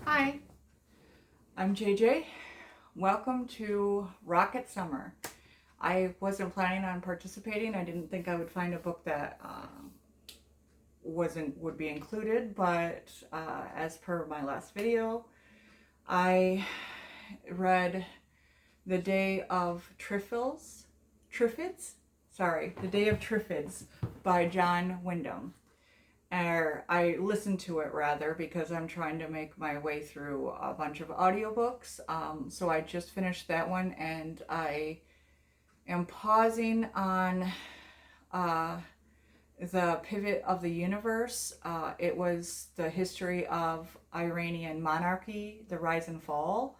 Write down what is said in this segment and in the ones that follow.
Hi, I'm JJ. Welcome to Rocket Summer. I wasn't planning on participating. I didn't think I would find a book that would be included, but as per my last video, I read The Day of The Day of Triffids by John Wyndham. Or I listened to it rather because I'm trying to make my way through a bunch of audiobooks. So I just finished that one and I am pausing on The Pivot of the Universe. It was the history of Iranian monarchy, the rise and fall.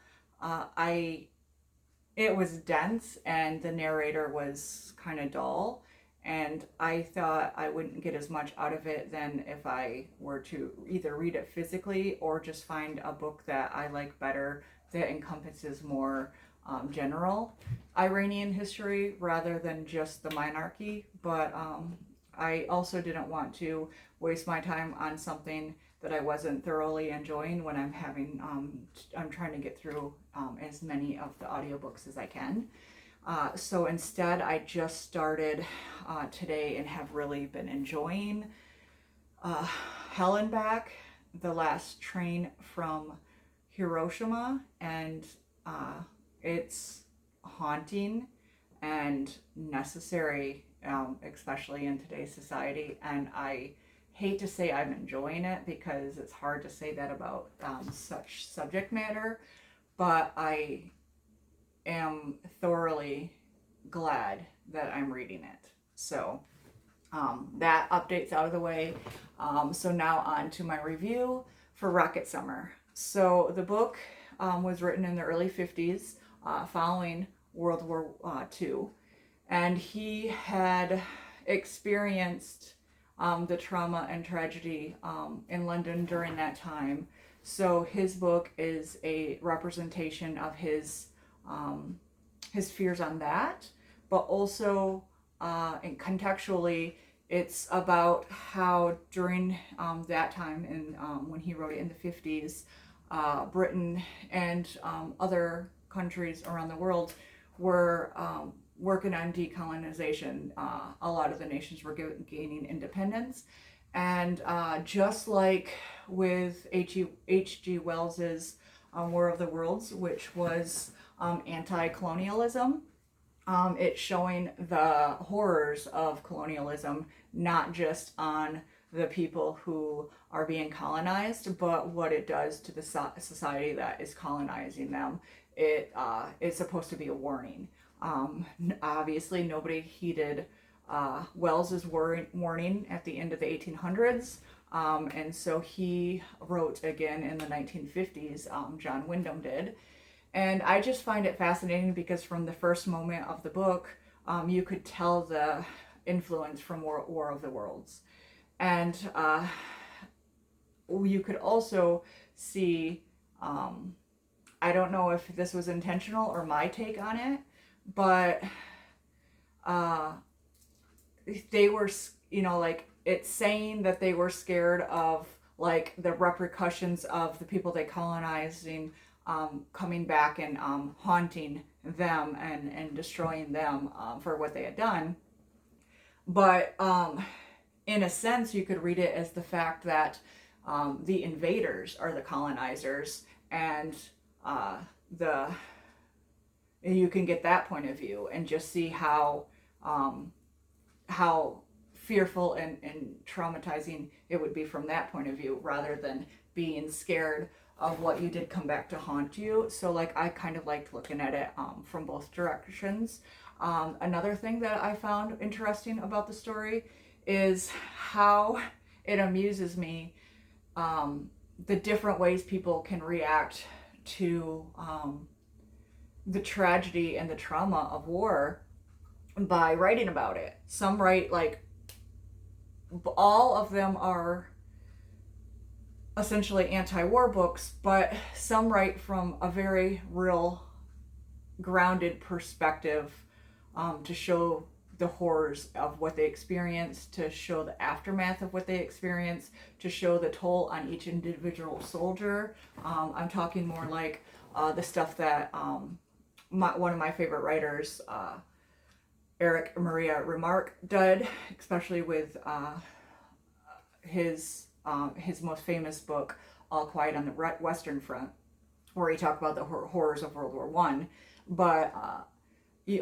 It was dense and the narrator was kind of dull. And I thought I wouldn't get as much out of it than if I were to either read it physically or just find a book that I like better that encompasses more general Iranian history rather than just the monarchy. But I also didn't want to waste my time on something that I wasn't thoroughly enjoying when I'm trying to get through as many of the audiobooks as I can. So instead, I just started today and have really been enjoying Hell and Back, the last train from Hiroshima, and it's haunting and necessary, especially in today's society. And I hate to say I'm enjoying it because it's hard to say that about such subject matter, but I am thoroughly glad that I'm reading it. So that update's out of the way. So now on to my review for Rocket Summer. So the book was written in the early 50s following World War II. And he had experienced the trauma and tragedy in London during that time. So his book is a representation of his fears on that, but also and contextually, it's about how during that time and when he wrote it in the 50s, Britain and other countries around the world were working on decolonization. A lot of the nations were gaining independence. And just like with H.G. Wells's War of the Worlds, which was anti-colonialism, it's showing the horrors of colonialism, not just on the people who are being colonized, but what it does to the society that is colonizing them. It is supposed to be a warning. Obviously, nobody heeded Wells's warning at the end of the 1800s, and so he wrote again in the 1950s. John Wyndham did, and I just find it fascinating because from the first moment of the book, you could tell the influence from War of the Worlds, and you could also see. I don't know if this was intentional or my take on it, but they were, like it's saying that they were scared of like the repercussions of the people they colonizing coming back and haunting them and destroying them for what they had done. But in a sense, you could read it as the fact that the invaders are the colonizers, and you can get that point of view and just see how fearful and traumatizing it would be from that point of view, rather than being scared of what you did come back to haunt you. So like I kind of liked looking at it from both directions. Another thing that I found interesting about the story is how it amuses me the different ways people can react to the tragedy and the trauma of war by writing about it. Some write like all of them are essentially anti-war books, but some write from a very real grounded perspective to show the horrors of what they experienced, to show the aftermath of what they experienced, to show the toll on each individual soldier. I'm talking more like the stuff that one of my favorite writers, Erich Remarque, did, especially with his most famous book, All Quiet on the Western Front, where he talked about the horrors of World War One. But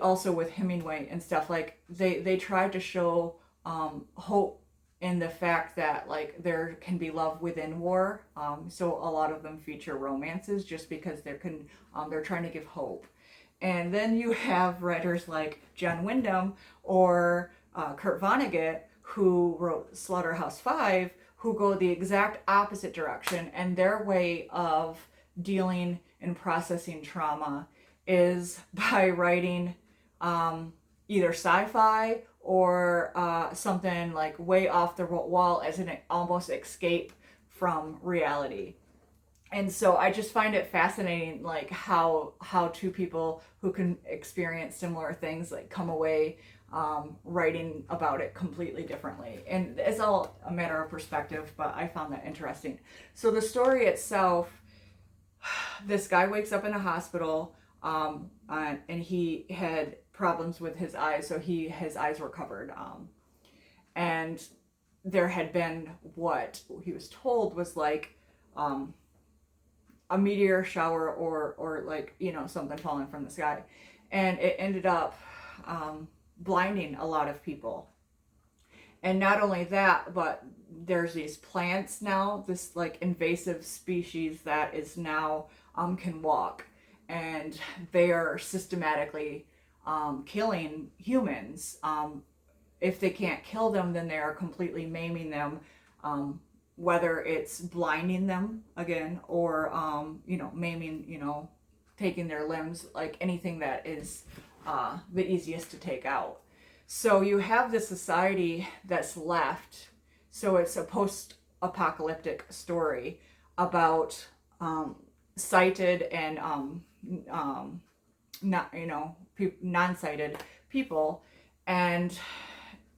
also with Hemingway and stuff, like they tried to show hope in the fact that like there can be love within war. So a lot of them feature romances just because they're trying to give hope. And then you have writers like John Wyndham or Kurt Vonnegut, who wrote Slaughterhouse 5, who go the exact opposite direction, and their way of dealing and processing trauma is by writing either sci-fi or something like way off the wall as an almost escape from reality. And so I just find it fascinating, like how two people who can experience similar things like come away writing about it completely differently. And it's all a matter of perspective, but I found that interesting. So the story itself, this guy wakes up in a hospital, and he had problems with his eyes, so his eyes were covered, and there had been what he was told was like a meteor shower or like, you know, something falling from the sky, and it ended up blinding a lot of people. And not only that, but there's these plants now, this like invasive species that is now can walk, and they are systematically killing humans. If they can't kill them, then they are completely maiming them, whether it's blinding them again or maiming, taking their limbs, like anything that is the easiest to take out. So you have this society that's left. So it's a post-apocalyptic story about sighted and non-sighted people, and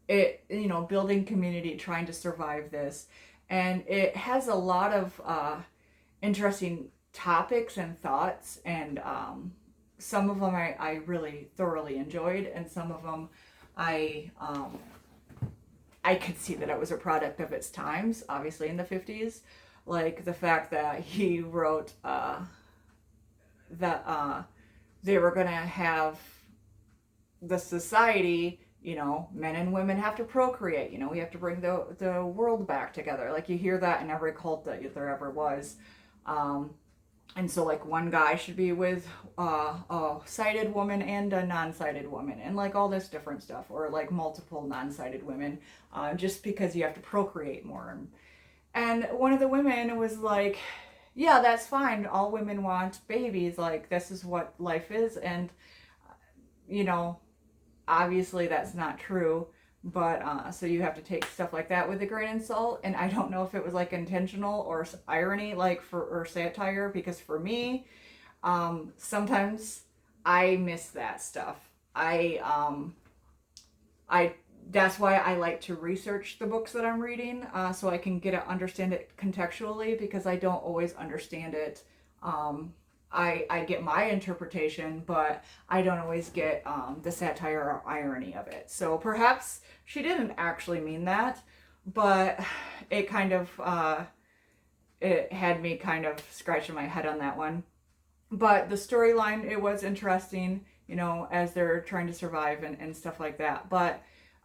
it, building community, trying to survive this. And it has a lot of interesting topics and thoughts, and some of them I really thoroughly enjoyed, and some of them I could see that it was a product of its times, obviously in the 50s. Like the fact that he wrote that they were going to have the society, men and women have to procreate, we have to bring the world back together. Like you hear that in every cult that there ever was. And so like one guy should be with a sighted woman and a non-sighted woman, and like all this different stuff, or like multiple non-sighted women, just because you have to procreate more. And one of the women was like, yeah, that's fine. All women want babies. Like, this is what life is. And, obviously that's not true. But, so you have to take stuff like that with a grain of salt. And I don't know if it was like intentional or irony, like or satire, because for me, sometimes I miss that stuff. That's why I like to research the books that I'm reading, so I can understand it contextually, because I don't always understand it. I get my interpretation, but I don't always get the satire or irony of it. So perhaps she didn't actually mean that, but it kind of, it had me kind of scratching my head on that one. But the storyline, it was interesting, as they're trying to survive and stuff like that. But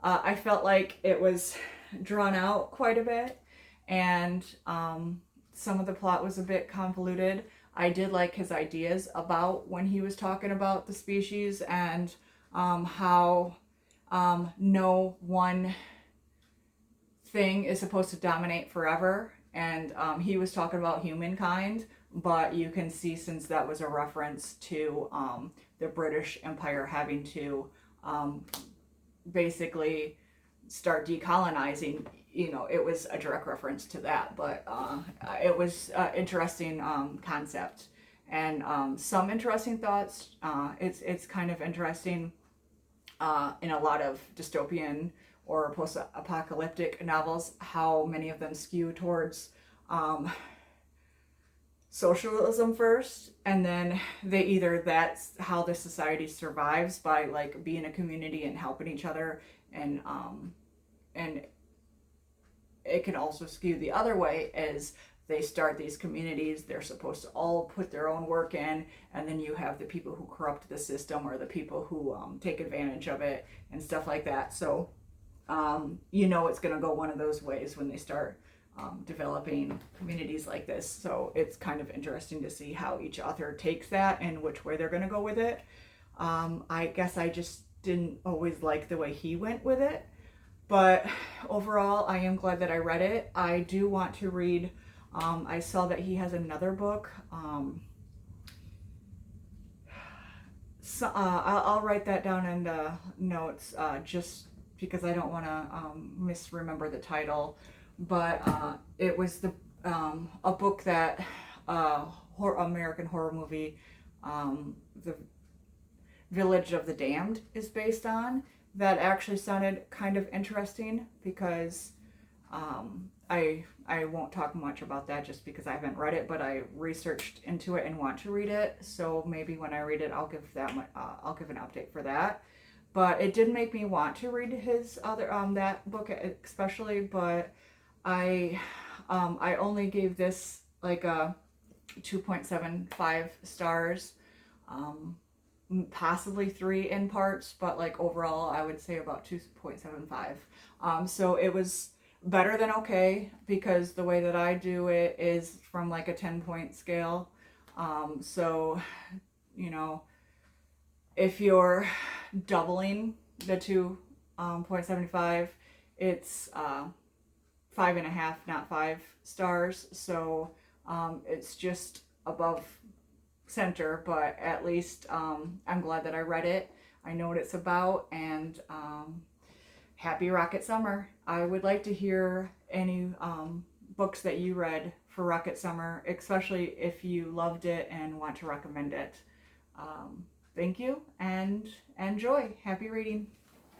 I felt like it was drawn out quite a bit, and some of the plot was a bit convoluted. I did like his ideas about when he was talking about the species and how no one thing is supposed to dominate forever. And he was talking about humankind, but you can see, since that was a reference to the British Empire having to basically start decolonizing, it was a direct reference to that. But it was an interesting concept, and some interesting thoughts. It's kind of interesting in a lot of dystopian or post-apocalyptic novels, how many of them skew towards socialism first, and then that's how the society survives, by like being a community and helping each other, and it can also skew the other way as they start these communities. They're supposed to all put their own work in, and then you have the people who corrupt the system, or the people who take advantage of it and stuff like that. So it's going to go one of those ways when they start developing communities like this. So it's kind of interesting to see how each author takes that and which way they're going to go with it. I guess I just didn't always like the way he went with it, but overall I am glad that I read it. I do want to read, I saw that he has another book. I'll write that down in the notes, just because I don't want to misremember the title. But it was a book that American horror movie, The Village of the Damned, is based on. That actually sounded kind of interesting, because I won't talk much about that just because I haven't read it, but I researched into it and want to read it. So maybe when I read it, I'll give an update for that. But it did make me want to read his other that book especially. But I only gave this like a 2.75 stars, possibly 3 in parts, but like overall I would say about 2.75. So it was better than okay, because the way that I do it is from like a 10-point scale. So if you're doubling the 2.75, it's 5.5, not 5 stars. So it's just above center, but at least I'm glad that I read it. I know what it's about, and happy Rocket Summer. I would like to hear any books that you read for Rocket Summer, especially if you loved it and want to recommend it. Thank you, and enjoy. Happy reading.